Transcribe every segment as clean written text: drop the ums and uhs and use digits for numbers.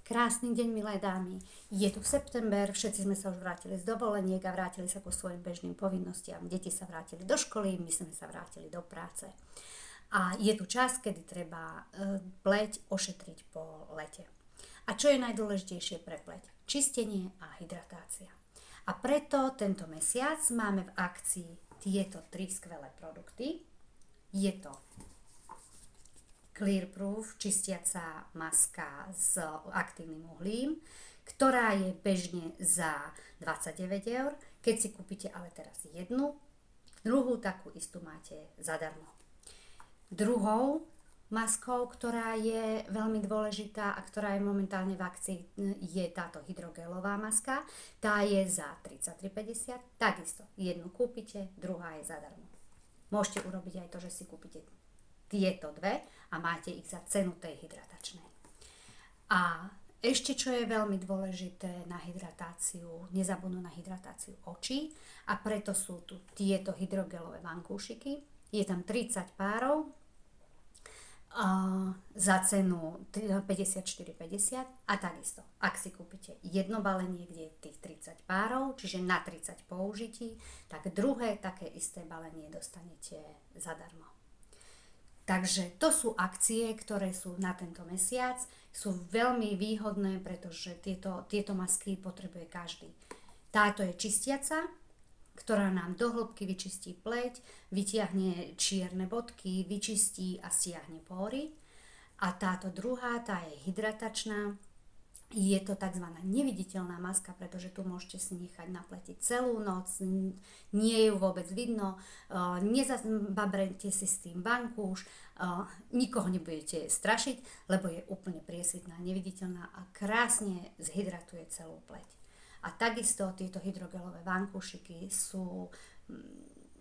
Krásny deň, milé dámy. Je tu september, všetci sme sa už vrátili z dovoleniek a vrátili sa po svojim bežným povinnostiam. Deti sa vrátili do školy, my sme sa vrátili do práce. A je tu čas, kedy treba pleť ošetriť po lete. A čo je najdôležitejšie pre pleť? Čistenie a hydratácia. A preto tento mesiac máme v akcii tieto 3 skvelé produkty. Je to Clearproof čistiaca maska s aktívnym uhlím, ktorá je bežne za 29 eur. Keď si kúpite ale teraz jednu, druhú takú istú máte zadarmo. Druhou maskou, ktorá je veľmi dôležitá a ktorá je momentálne v akcii, je táto hydrogelová maska. Tá je za 33,50. Takisto jednu kúpite, druhá je zadarmo. Môžete urobiť aj to, že si kúpite tieto dve a máte ich za cenu tej hydratačnej. A ešte čo je veľmi dôležité na hydratáciu, nezabudnú na hydratáciu očí a preto sú tu tieto hydrogelové vankúšiky. Je tam 30 párov za cenu 54,50 a takisto, ak si kúpite jedno balenie, kde je tých 30 párov, čiže na 30 použití, tak druhé také isté balenie dostanete zadarmo. Takže to sú akcie, ktoré sú na tento mesiac, sú veľmi výhodné, pretože tieto masky potrebuje každý. Táto je čistiaca, ktorá nám do hĺbky vyčistí pleť, vytiahne čierne bodky, vyčistí a stiahne póry. A táto druhá, tá je hydratačná, je to tzv. Neviditeľná maska, pretože tu môžete si nechať na pleti celú noc, nie je ju vôbec vidno, nezababrete si s tým vankúš, nikoho nebudete strašiť, lebo je úplne priesvitná, neviditeľná a krásne zhydratuje celú pleť. A takisto tieto hydrogelové vankúšiky sú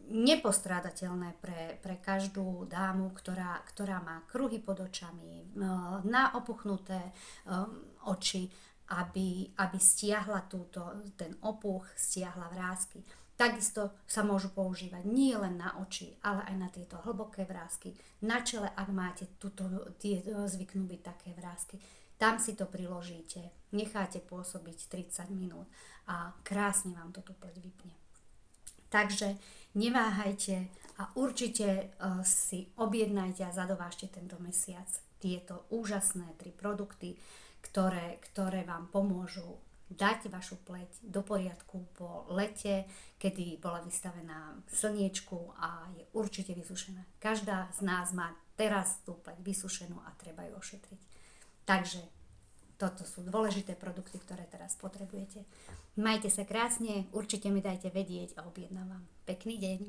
nepostrádateľné pre každú dámu, ktorá má kruhy pod očami, na opuchnuté oči, aby stiahla ten opuch, stiahla vrásky. Takisto sa môžu používať nie len na oči, ale aj na tieto hlboké vrásky. Na čele, ak máte zvyknú byť také vrásky, tam si to priložíte, necháte pôsobiť 30 minút a krásne vám to tú pleť vypne. Takže neváhajte a určite si objednajte a zadovážte tento mesiac tieto úžasné 3 produkty, ktoré vám pomôžu dať vašu pleť do poriadku po lete, kedy bola vystavená slniečku a je určite vysušená. Každá z nás má teraz tú pleť vysušenú a treba ju ošetriť. Takže toto sú dôležité produkty, ktoré teraz potrebujete. Majte sa krásne, určite mi dajte vedieť a objednávam. Pekný deň.